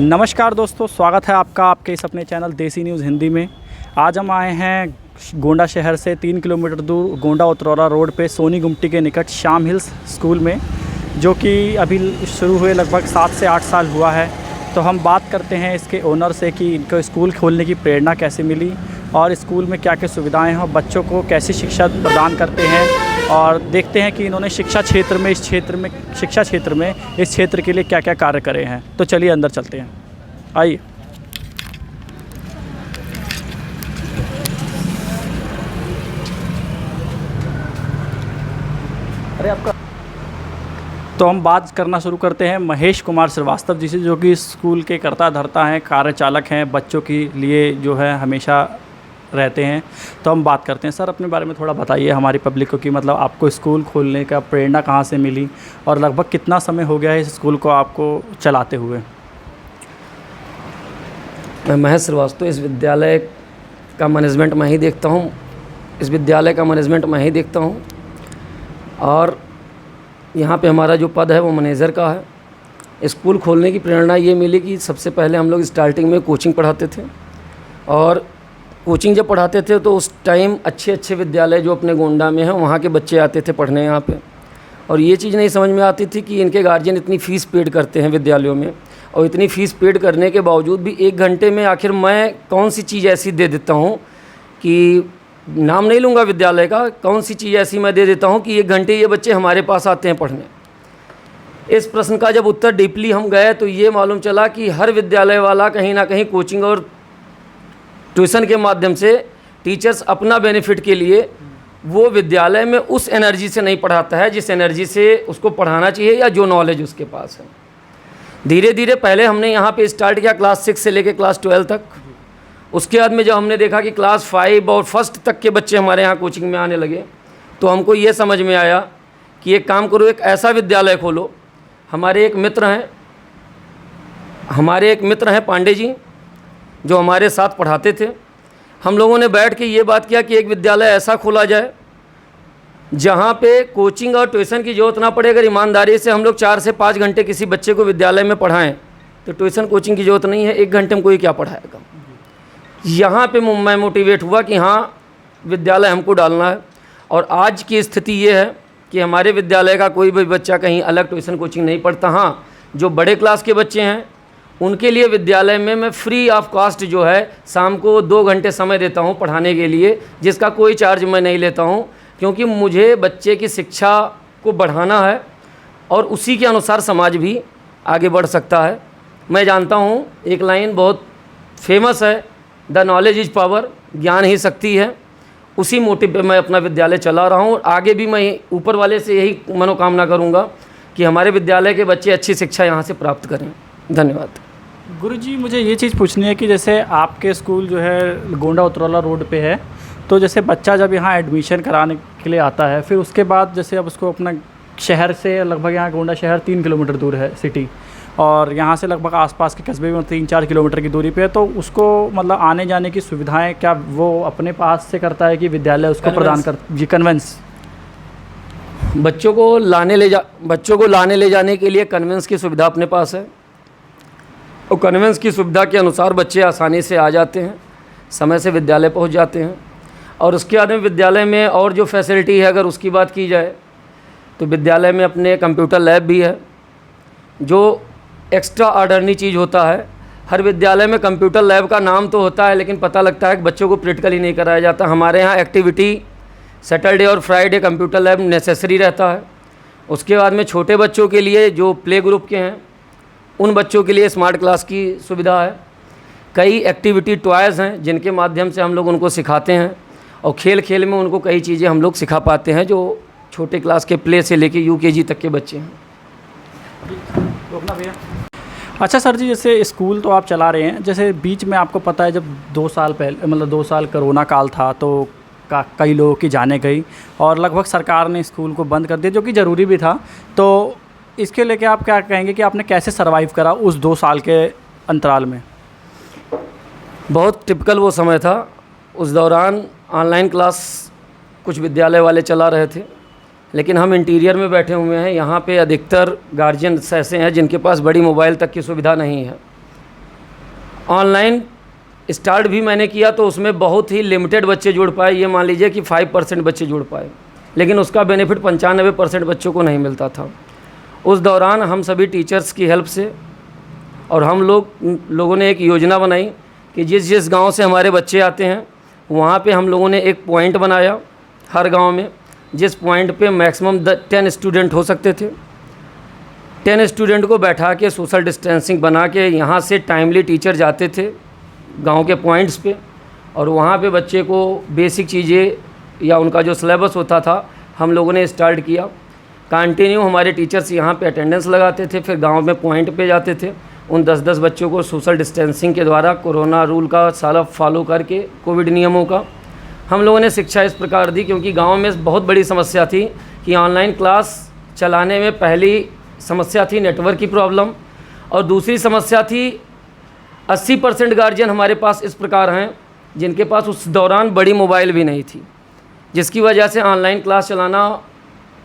नमस्कार दोस्तों, स्वागत है आपका आपके इस अपने चैनल देसी न्यूज़ हिंदी में। आज हम आए हैं गोंडा शहर से 3 किलोमीटर दूर गोंडा उतरौरा रोड पे सोनी गुमटी के निकट श्याम हिल्स स्कूल में, जो कि अभी शुरू हुए लगभग 7 से 8 साल हुआ है। तो हम बात करते हैं इसके ओनर से कि इनको स्कूल खोलने की प्रेरणा कैसे मिली और स्कूल में क्या क्या सुविधाएँ हैं और बच्चों को कैसी शिक्षा प्रदान करते हैं, और देखते हैं कि इन्होंने शिक्षा क्षेत्र में इस क्षेत्र के लिए क्या क्या कार्य करे हैं। तो चलिए अंदर चलते हैं, आइए। अरे आपका तो हम बात करना शुरू करते हैं महेश कुमार श्रीवास्तव जी से, जो कि स्कूल के कर्ता धर्ता हैं, कार्यचालक हैं, बच्चों के लिए जो है हमेशा रहते हैं। तो हम बात करते हैं। सर, अपने बारे में थोड़ा बताइए हमारी पब्लिक को कि मतलब आपको स्कूल खोलने का प्रेरणा कहाँ से मिली और लगभग कितना समय हो गया है इस स्कूल को आपको चलाते हुए। मैं महेश श्रीवास्तव, इस विद्यालय का मैनेजमेंट मैं ही देखता हूँ। और यहाँ पे हमारा जो पद है वो मैनेजर का है। स्कूल खोलने की प्रेरणा ये मिली कि सबसे पहले हम लोग स्टार्टिंग में कोचिंग पढ़ाते थे, और कोचिंग जब पढ़ाते थे तो उस टाइम अच्छे विद्यालय जो अपने गोंडा में हैं वहाँ के बच्चे आते थे पढ़ने यहाँ पे, और ये चीज़ नहीं समझ में आती थी कि इनके गार्जियन इतनी फ़ीस पेड करते हैं विद्यालयों में, और इतनी फ़ीस पेड करने के बावजूद भी 1 घंटे में आखिर मैं कौन सी चीज़ ऐसी दे देता हूँ कि नाम नहीं लूँगा विद्यालय का, कौन सी चीज़ ऐसी मैं दे देता हूँ कि 1 घंटे ये बच्चे हमारे पास आते हैं पढ़ने। इस प्रश्न का जब उत्तर डीपली हम गए तो ये मालूम चला कि हर विद्यालय वाला कहीं ना कहीं कोचिंग और ट्यूशन के माध्यम से टीचर्स अपना बेनिफिट के लिए वो विद्यालय में उस एनर्जी से नहीं पढ़ाता है जिस एनर्जी से उसको पढ़ाना चाहिए या जो नॉलेज उसके पास है। धीरे धीरे पहले हमने यहाँ पे स्टार्ट किया क्लास 6 से लेकर क्लास 12 तक। उसके बाद में जब हमने देखा कि क्लास 5 और फर्स्ट तक के बच्चे हमारे यहाँ कोचिंग में आने लगे तो हमको ये समझ में आया कि एक काम करो, एक ऐसा विद्यालय खोलो। हमारे एक मित्र हैं पांडे जी, जो हमारे साथ पढ़ाते थे। हम लोगों ने बैठ के ये बात किया कि एक विद्यालय ऐसा खोला जाए जहाँ पे कोचिंग और ट्यूशन की ज़रूरत ना पड़े। अगर ईमानदारी से हम लोग 4 से 5 घंटे किसी बच्चे को विद्यालय में पढ़ाएं तो ट्यूशन कोचिंग की ज़रूरत नहीं है। 1 घंटे में कोई क्या पढ़ाएगा। यहाँ पे मैं मोटिवेट हुआ कि हाँ, विद्यालय हमको डालना है। और आज की स्थिति ये है कि हमारे विद्यालय का कोई भी बच्चा कहीं अलग ट्यूशन कोचिंग नहीं पढ़ता। हाँ, जो बड़े क्लास के बच्चे हैं उनके लिए विद्यालय में मैं फ्री ऑफ कॉस्ट जो है शाम को 2 घंटे समय देता हूँ पढ़ाने के लिए, जिसका कोई चार्ज मैं नहीं लेता हूँ, क्योंकि मुझे बच्चे की शिक्षा को बढ़ाना है और उसी के अनुसार समाज भी आगे बढ़ सकता है। मैं जानता हूँ एक लाइन बहुत फेमस है, द नॉलेज इज़ पावर, ज्ञान ही शक्ति है। उसी मोटिव पे मैं अपना विद्यालय चला रहा हूँ और आगे भी मैं ऊपर वाले से यही मनोकामना करूँगा कि हमारे विद्यालय के बच्चे अच्छी शिक्षा यहाँ से प्राप्त करें। धन्यवाद। गुरुजी, मुझे ये चीज़ पूछनी है कि जैसे आपके स्कूल जो है गोंडा उतरौला रोड पे है, तो जैसे बच्चा जब यहाँ एडमिशन कराने के लिए आता है, फिर उसके बाद जैसे अब उसको अपना शहर से लगभग यहाँ गोंडा शहर 3 किलोमीटर दूर है सिटी, और यहाँ से लगभग आसपास के कस्बे में 3-4 किलोमीटर की दूरी पे है, तो उसको मतलब आने जाने की सुविधाएं क्या वो अपने पास से करता है कि विद्यालय उसको प्रदान कर जी कन्वेंस? बच्चों को लाने ले जाने के लिए कन्वेंस की सुविधा अपने पास है, और कन्वेंस की सुविधा के अनुसार बच्चे आसानी से आ जाते हैं, समय से विद्यालय पहुंच जाते हैं। और उसके बाद में विद्यालय में और जो फैसिलिटी है, अगर उसकी बात की जाए तो विद्यालय में अपने कंप्यूटर लैब भी है, जो एक्स्ट्रा ऑर्डिनरी चीज़ होता है। हर विद्यालय में कंप्यूटर लैब का नाम तो होता है, लेकिन पता लगता है कि बच्चों को प्रैक्टिकली नहीं कराया जाता। हमारे यहाँ एक्टिविटी सैटरडे और फ्राइडे कंप्यूटर लैब नेसेसरी रहता है। उसके बाद में छोटे बच्चों के लिए जो प्ले ग्रुप के हैं उन बच्चों के लिए स्मार्ट क्लास की सुविधा है। कई एक्टिविटी टॉयज़ हैं जिनके माध्यम से हम लोग उनको सिखाते हैं, और खेल खेल में उनको कई चीज़ें हम लोग सिखा पाते हैं जो छोटे क्लास के प्ले से लेके यूकेजी तक के बच्चे हैं। भैया, अच्छा सर जी, जैसे स्कूल तो आप चला रहे हैं, जैसे बीच में आपको पता है जब 2 साल पहले मतलब 2 साल कोरोना काल था तो कई लोगों की जाने गई और लगभग सरकार ने स्कूल को बंद कर दिया, जो कि ज़रूरी भी था। तो इसके लेके आप क्या कहेंगे कि आपने कैसे सरवाइव करा उस 2 साल के अंतराल में? बहुत टिपिकल वो समय था। उस दौरान ऑनलाइन क्लास कुछ विद्यालय वाले चला रहे थे, लेकिन हम इंटीरियर में बैठे हुए हैं। यहाँ पे अधिकतर गार्जियंस ऐसे हैं जिनके पास बड़ी मोबाइल तक की सुविधा नहीं है। ऑनलाइन स्टार्ट भी मैंने किया तो उसमें बहुत ही लिमिटेड बच्चे जुड़ पाए, ये मान लीजिए कि 5% बच्चे जुड़ पाए, लेकिन उसका बेनिफिट 95% बच्चों को नहीं मिलता था। उस दौरान हम सभी टीचर्स की हेल्प से और हम लोगों ने एक योजना बनाई कि जिस जिस गांव से हमारे बच्चे आते हैं वहाँ पे हम लोगों ने एक पॉइंट बनाया हर गांव में, जिस पॉइंट पे मैक्सिमम 10 स्टूडेंट हो सकते थे। 10 स्टूडेंट को बैठा के सोशल डिस्टेंसिंग बना के यहाँ से टाइमली टीचर जाते थे गांव के पॉइंट्स पे, और वहाँ पे बच्चे को बेसिक चीज़ें या उनका जो सिलेबस होता था हम लोगों ने स्टार्ट किया। कंटिन्यू हमारे टीचर्स यहाँ पे अटेंडेंस लगाते थे, फिर गांव में पॉइंट पे जाते थे, उन 10-10 बच्चों को सोशल डिस्टेंसिंग के द्वारा कोरोना रूल का सारा फॉलो करके कोविड नियमों का हम लोगों ने शिक्षा इस प्रकार दी। क्योंकि गांव में बहुत बड़ी समस्या थी कि ऑनलाइन क्लास चलाने में पहली समस्या थी नेटवर्क की प्रॉब्लम, और दूसरी समस्या थी 80% गार्जियन हमारे पास इस प्रकार हैं जिनके पास उस दौरान बड़ी मोबाइल भी नहीं थी, जिसकी वजह से ऑनलाइन क्लास चलाना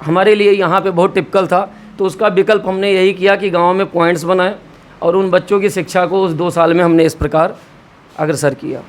हमारे लिए यहाँ पे बहुत टिपिकल था। तो उसका विकल्प हमने यही किया कि गांव में पॉइंट्स बनाए और उन बच्चों की शिक्षा को उस 2 साल में हमने इस प्रकार अग्रसर किया।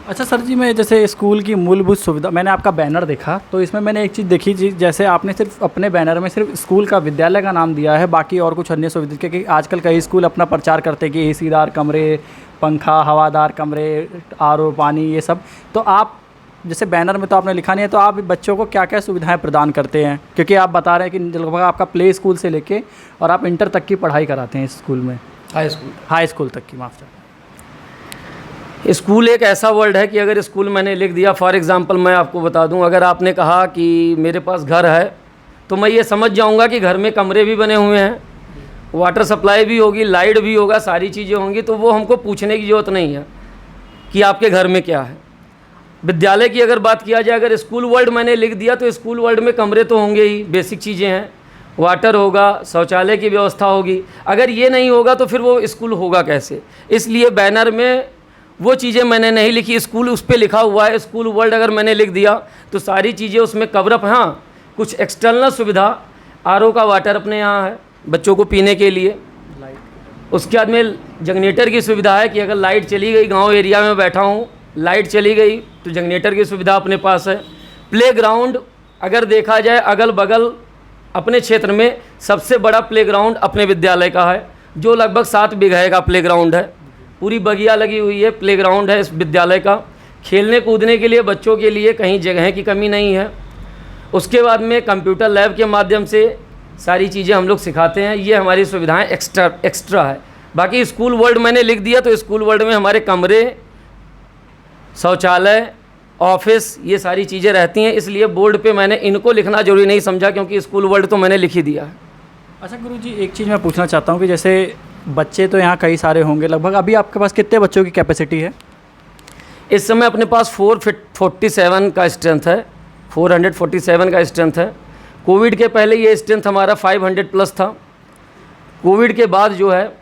अच्छा सर जी, मैं जैसे स्कूल की मूलभूत सुविधा, मैंने आपका बैनर देखा तो इसमें मैंने एक चीज़ देखी जी, जैसे आपने सिर्फ अपने बैनर में सिर्फ स्कूल का विद्यालय का नाम दिया है, बाकी और कुछ अन्य सुविधा, क्योंकि आजकल कई स्कूल अपना प्रचार करते हैं कि एसीदार कमरे, पंखा, हवादार कमरे, आरओ पानी, ये सब। तो आप जैसे बैनर में तो आपने लिखा नहीं है, तो आप बच्चों को क्या क्या सुविधाएं प्रदान करते हैं? क्योंकि आप बता रहे हैं कि लगभग आपका प्ले स्कूल से लेके और आप इंटर तक की पढ़ाई कराते हैं इस स्कूल में, हाई स्कूल तक की, माफ करना। स्कूल एक ऐसा वर्ड है कि अगर स्कूल मैंने लिख दिया, फॉर एग्ज़ाम्पल मैं आपको बता दूं, अगर आपने कहा कि मेरे पास घर है तो मैं ये समझ जाऊंगा कि घर में कमरे भी बने हुए हैं, वाटर सप्लाई भी होगी, लाइट भी होगा, सारी चीज़ें होंगी, तो वो हमको पूछने की ज़रूरत नहीं है कि आपके घर में क्या है। विद्यालय की अगर बात किया जाए, अगर स्कूल वर्ल्ड मैंने लिख दिया तो स्कूल वर्ल्ड में कमरे तो होंगे ही, बेसिक चीज़ें हैं, वाटर होगा, शौचालय की व्यवस्था होगी। अगर ये नहीं होगा तो फिर वो स्कूल होगा कैसे? इसलिए बैनर में वो चीज़ें मैंने नहीं लिखी, स्कूल उस पर लिखा हुआ है। स्कूल वर्ल्ड अगर मैंने लिख दिया तो सारी चीज़ें उसमें कवरअप। हाँ, कुछ एक्सटर्नल सुविधा, आरओ का वाटर अपने यहाँ है बच्चों को पीने के लिए, उसके बाद में जनरेटर की सुविधा है कि अगर लाइट चली गई, गाँव एरिया में बैठा हूँ, लाइट चली गई तो जनरेटर की सुविधा अपने पास है। प्लेग्राउंड अगर देखा जाए, अगल बगल अपने क्षेत्र में सबसे बड़ा प्लेग्राउंड अपने विद्यालय का है, जो लगभग 7 बीघे का प्लेग्राउंड है, पूरी बगिया लगी हुई है, प्लेग्राउंड है इस विद्यालय का। खेलने कूदने के लिए बच्चों के लिए कहीं जगह की कमी नहीं है। उसके बाद में कंप्यूटर लैब के माध्यम से सारी चीज़ें हम लोग सिखाते हैं। ये हमारी सुविधाएं एक्स्ट्रा है। बाकी स्कूल वर्ल्ड मैंने लिख दिया तो स्कूल वर्ल्ड में हमारे कमरे, शौचालय, ऑफिस, ये सारी चीज़ें रहती हैं, इसलिए बोर्ड पे मैंने इनको लिखना जरूरी नहीं समझा, क्योंकि स्कूल वर्ल्ड तो मैंने लिख ही दिया है। अच्छा गुरुजी, एक चीज़ मैं पूछना चाहता हूँ कि जैसे बच्चे तो यहाँ कई सारे होंगे, लगभग अभी आपके पास कितने बच्चों की कैपेसिटी है? इस समय अपने पास 447 का स्ट्रेंथ है, 447 का स्ट्रेंथ है। कोविड के पहले ये स्ट्रेंथ हमारा 500 प्लस था। कोविड के बाद जो है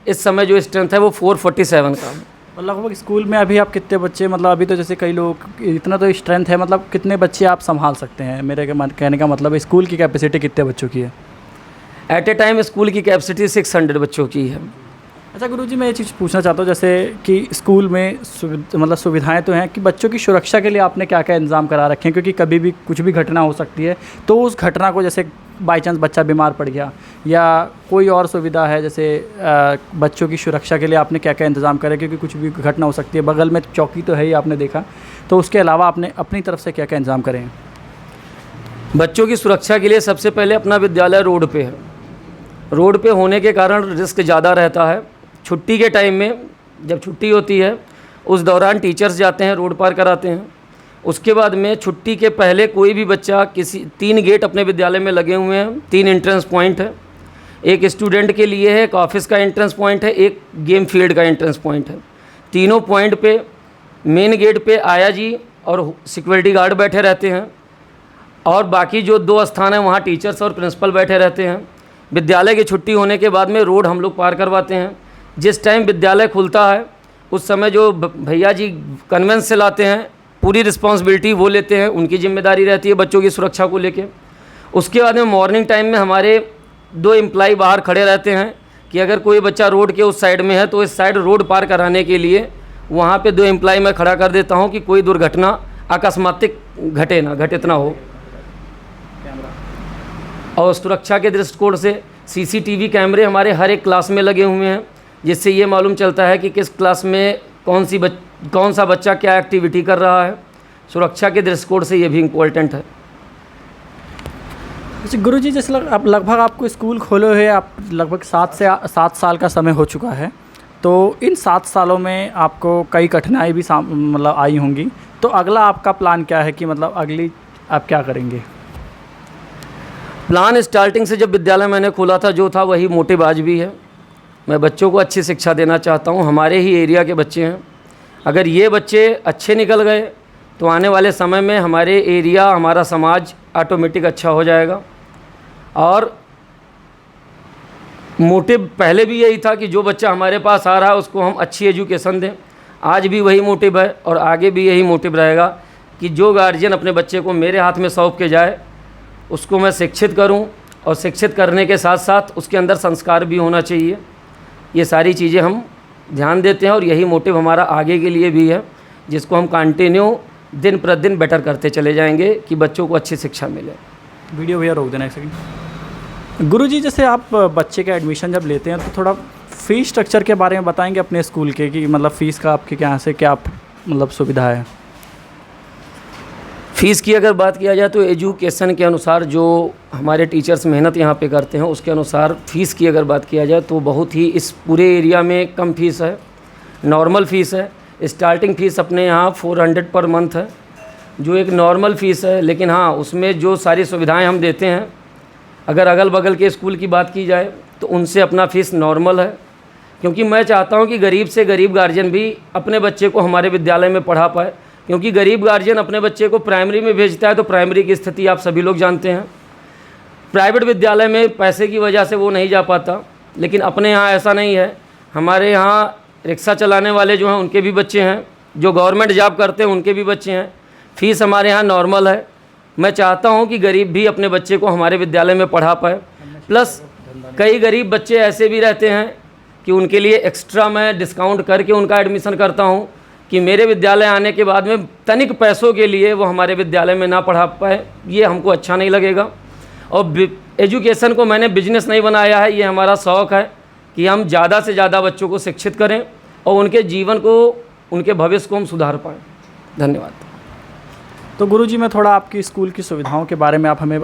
इस समय जो स्ट्रेंथ है वो 447 का है। और लगभग स्कूल में अभी आप कितने बच्चे, मतलब अभी तो जैसे कई लोग, इतना तो स्ट्रेंथ है, मतलब कितने बच्चे आप संभाल सकते हैं? मेरे कहने का मतलब स्कूल की कैपेसिटी कितने बच्चों की है? एट ए टाइम स्कूल की कैपेसिटी 600 बच्चों की है। अच्छा गुरुजी, मैं ये चीज़ पूछना चाहता हूँ, जैसे कि स्कूल में मतलब सुविधाएं तो हैं, कि बच्चों की सुरक्षा के लिए आपने क्या क्या इंतज़ाम करा रखे हैं? क्योंकि कभी भी कुछ भी घटना हो सकती है, तो उस घटना को, जैसे बाई चांस बच्चा बीमार पड़ गया या कोई और सुविधा है, जैसे बच्चों की सुरक्षा के लिए आपने क्या क्या इंतज़ाम करे? क्योंकि कुछ भी घटना हो सकती है, बगल में चौकी तो है ही, आपने देखा, तो उसके अलावा आपने अपनी तरफ से क्या क्या इंतज़ाम करें? बच्चों की सुरक्षा के लिए सबसे पहले अपना विद्यालय रोड पे है। रोड पे होने के कारण रिस्क ज़्यादा रहता है। छुट्टी के टाइम में, जब छुट्टी होती है उस दौरान टीचर्स जाते हैं, रोड पार कराते हैं। उसके बाद में छुट्टी के पहले कोई भी बच्चा, 3 गेट अपने विद्यालय में लगे हुए हैं, 3 एंट्रेंस पॉइंट है। एक स्टूडेंट के लिए है, एक ऑफिस का एंट्रेंस पॉइंट है, एक गेम फील्ड का एंट्रेंस पॉइंट है। तीनों पॉइंट पे मेन गेट पे आया जी और सिक्योरिटी गार्ड बैठे रहते हैं, और बाकी जो 2 स्थान हैं वहाँ टीचर्स और प्रिंसिपल बैठे रहते हैं। विद्यालय की छुट्टी होने के बाद में रोड हम लोग पार करवाते हैं। जिस टाइम विद्यालय खुलता है उस समय जो भैया जी कन्वेंस से लाते हैं, पूरी रिस्पॉन्सिबिलिटी वो लेते हैं, उनकी जिम्मेदारी रहती है बच्चों की सुरक्षा को लेके। उसके बाद में मॉर्निंग टाइम में हमारे 2 एम्प्लॉय बाहर खड़े रहते हैं कि अगर कोई बच्चा रोड के उस साइड में है तो इस साइड रोड पार कराने के लिए वहाँ पे 2 एम्प्लॉय मैं खड़ा कर देता हूँ कि कोई दुर्घटना अकस्मातिक घटित ना हो। और सुरक्षा के दृष्टिकोण से सीसीटीवी कैमरे हमारे हर एक क्लास में लगे हुए हैं, जिससे ये मालूम चलता है कि किस क्लास में कौन सा बच्चा क्या एक्टिविटी कर रहा है। सुरक्षा के दृष्टिकोण से ये भी इम्पोर्टेंट है। जैसे गुरुजी, जैसे अब लगभग आपको स्कूल खोले हुए आप लगभग 7 साल का समय हो चुका है, तो इन 7 सालों में आपको कई कठिनाई भी मतलब आई होंगी, तो अगला आपका प्लान क्या है कि मतलब अगली आप क्या करेंगे? प्लान स्टार्टिंग से जब विद्यालय मैंने खोला था जो था वही मोटिव आज भी है। मैं बच्चों को अच्छी शिक्षा देना चाहता हूँ। हमारे ही एरिया के बच्चे हैं, अगर ये बच्चे अच्छे निकल गए तो आने वाले समय में हमारे एरिया, हमारा समाज ऑटोमेटिक अच्छा हो जाएगा। और मोटिव पहले भी यही था कि जो बच्चा हमारे पास आ रहा है उसको हम अच्छी एजुकेशन दें। आज भी वही मोटिव है और आगे भी यही मोटिव रहेगा कि जो गार्जियन अपने बच्चे को मेरे हाथ में सौंप के जाए उसको मैं शिक्षित करूं, और शिक्षित करने के साथ साथ उसके अंदर संस्कार भी होना चाहिए। ये सारी चीज़ें हम ध्यान देते हैं और यही मोटिव हमारा आगे के लिए भी है, जिसको हम कंटिन्यू दिन प्रतिदिन बेटर करते चले जाएंगे कि बच्चों को अच्छी शिक्षा मिले। वीडियो भैया रोक देना एक सेकंड। गुरुजी, जैसे आप बच्चे का एडमिशन जब लेते हैं तो थोड़ा फ़ीस स्ट्रक्चर के बारे में बताएंगे अपने स्कूल के, कि मतलब फ़ीस का आपके यहाँ से क्या मतलब सुविधा है? फ़ीस की अगर बात किया जाए तो एजुकेशन के अनुसार जो हमारे टीचर्स मेहनत यहाँ पे करते हैं उसके अनुसार फ़ीस की अगर बात किया जाए तो बहुत ही इस पूरे एरिया में कम फ़ीस है। नॉर्मल फ़ीस है, स्टार्टिंग फ़ीस अपने यहाँ 400 पर मंथ है, जो एक नॉर्मल फ़ीस है। लेकिन हाँ, उसमें जो सारी सुविधाएं हम देते हैं, अगर अगल बगल के स्कूल की बात की जाए तो उनसे अपना फ़ीस नॉर्मल है, क्योंकि मैं चाहता हूँ कि गरीब से गरीब गार्जियन भी अपने बच्चे को हमारे विद्यालय में पढ़ा पाए। क्योंकि गरीब गार्जियन अपने बच्चे को प्राइमरी में भेजता है तो प्राइमरी की स्थिति आप सभी लोग जानते हैं। प्राइवेट विद्यालय में पैसे की वजह से वो नहीं जा पाता, लेकिन अपने यहाँ ऐसा नहीं है। हमारे यहाँ रिक्शा चलाने वाले जो हैं उनके भी बच्चे हैं, जो गवर्नमेंट जॉब करते हैं उनके भी बच्चे हैं। फ़ीस हमारे यहाँ नॉर्मल है। मैं चाहता हूँ कि गरीब भी अपने बच्चे को हमारे विद्यालय में पढ़ा पाए। प्लस कई गरीब बच्चे ऐसे भी रहते हैं कि उनके लिए एक्स्ट्रा मैं डिस्काउंट करके उनका एडमिशन करता हूँ कि मेरे विद्यालय आने के बाद में तनिक पैसों के लिए वो हमारे विद्यालय में ना पढ़ा पाए, ये हमको अच्छा नहीं लगेगा। और एजुकेशन को मैंने बिजनेस नहीं बनाया है, ये हमारा शौक़ है कि हम ज़्यादा से ज़्यादा बच्चों को शिक्षित करें और उनके जीवन को, उनके भविष्य को हम सुधार पाएँ। धन्यवाद। तो गुरुजी, मैं थोड़ा आपकी स्कूल की सुविधाओं के बारे में आप हमें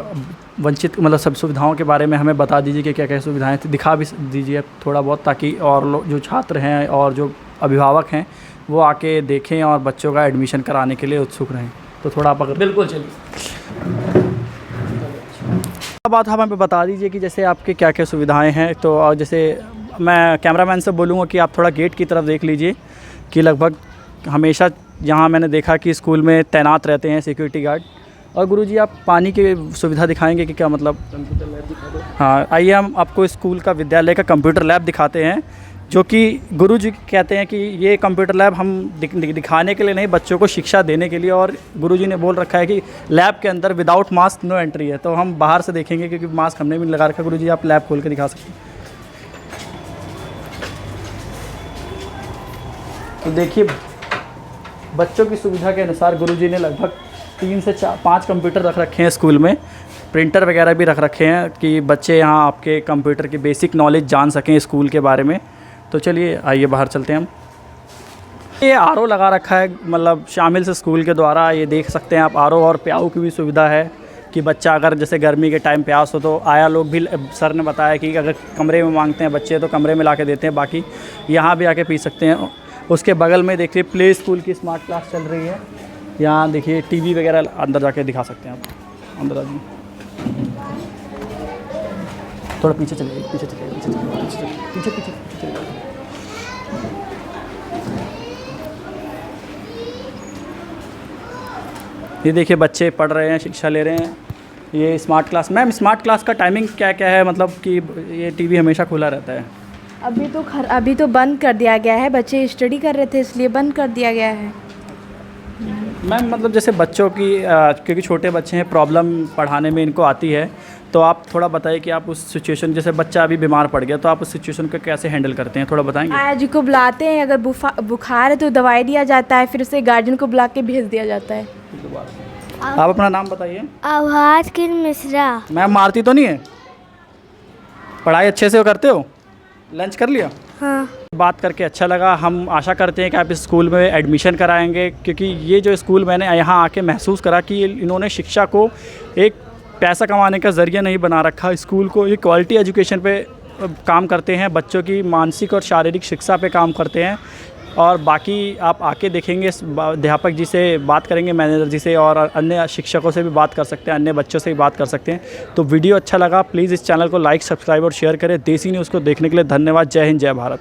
वंचित मतलब सब सुविधाओं के बारे में हमें बता दीजिए कि क्या क्या सुविधाएं थी, दिखा भी दीजिए थोड़ा बहुत, ताकि और लोग जो छात्र हैं और जो अभिभावक हैं वो आके देखें और बच्चों का एडमिशन कराने के लिए उत्सुक रहें। तो थोड़ा आप अगर बिल्कुल चलिए बात हमें बता दीजिए कि जैसे आपके क्या क्या सुविधाएं हैं। तो और जैसे मैं कैमरामैन से बोलूँगा कि आप थोड़ा गेट की तरफ देख लीजिए कि लगभग हमेशा यहाँ मैंने देखा कि स्कूल में तैनात रहते हैं सिक्योरिटी गार्ड। और गुरुजी, आप पानी की सुविधा दिखाएंगे कि क्या मतलब? कंप्यूटर लैब दिखा दो। हाँ, आइए हम आपको स्कूल का विद्यालय का कंप्यूटर लैब दिखाते हैं, जो कि गुरुजी कहते हैं कि ये कंप्यूटर लैब हम दिखाने के लिए नहीं, बच्चों को शिक्षा देने के लिए। और गुरुजी ने बोल रखा है कि लैब के अंदर विदाउट मास्क नो एंट्री है। तो हम बाहर से देखेंगे क्योंकि मास्क हमने भी लगा रखा है। गुरुजी, आप लैब खोल के दिखा सकते हैं। तो देखिए, बच्चों की सुविधा के अनुसार गुरुजी ने लगभग 3 से 5 कंप्यूटर रख रखे हैं स्कूल में, प्रिंटर वगैरह भी रख रखे हैं कि बच्चे यहाँ आपके कंप्यूटर की बेसिक नॉलेज जान सकें स्कूल के बारे में। तो चलिए आइए बाहर चलते हैं हम। ये आरओ लगा रखा है, मतलब शामिल से स्कूल के द्वारा, ये देख सकते हैं आप। आरओ और प्याऊ की भी सुविधा है कि बच्चा अगर जैसे गर्मी के टाइम प्यास हो तो आया लोग भी, सर ने बताया कि अगर कमरे में मांगते हैं बच्चे तो कमरे में ला के देते हैं, बाकी यहाँ भी आके पी सकते हैं। उसके बगल में देखिए प्ले स्कूल की स्मार्ट क्लास चल रही है। यहाँ देखिए टीवी वगैरह अंदर जाके दिखा सकते हैं आप। अंदर आ जाइए, थोड़ा पीछे चलिए, पीछे चलिए, पीछे चलिए, पीछे पीछे पीछे चलिए। ये देखिए बच्चे पढ़ रहे हैं, शिक्षा ले रहे हैं। ये smart class. Ma'am, smart class का टाइमिंग क्या क्या है? मतलब कि ये टीवी हमेशा खुला रहता है? अभी तो बंद कर दिया गया है, बच्चे स्टडी कर रहे थे इसलिए बंद कर दिया गया है। मैम, मतलब जैसे बच्चों की क्योंकि छोटे बच्चे हैं, प्रॉब्लम पढ़ाने में इनको आती है, तो आप थोड़ा बताइए कि आप उस सिचुएशन, जैसे बच्चा अभी बीमार पड़ गया, तो आप उस सिचुएशन को कैसे हैंडल करते हैं, थोड़ा बताएंगे? आया जी को बुलाते हैं, अगर बुखार है तो दवाई दिया जाता है, फिर उसे गार्जियन को बुला के भेज दिया जाता है। आप अपना नाम बताइए। आभास किन मिश्रा। मैम मारती तो नहीं है? पढ़ाई अच्छे से करते हो? लंच कर लिया? हाँ। बात करके अच्छा लगा। हम आशा करते हैं कि आप इस स्कूल में एडमिशन कराएंगे, क्योंकि ये जो स्कूल मैंने यहाँ आके महसूस करा कि इन्होंने शिक्षा को एक पैसा कमाने का ज़रिया नहीं बना रखा। स्कूल को ये क्वालिटी एजुकेशन पे काम करते हैं, बच्चों की मानसिक और शारीरिक शिक्षा पे काम करते हैं। और बाकी आप आके देखेंगे, अध्यापक जी से बात करेंगे, मैनेजर जी से, और अन्य शिक्षकों से भी बात कर सकते हैं, अन्य बच्चों से भी बात कर सकते हैं। तो वीडियो अच्छा लगा, प्लीज़ इस चैनल को लाइक, सब्सक्राइब और शेयर करें। देसी न्यूज़ को देखने के लिए धन्यवाद। जय हिंद, जय भारत।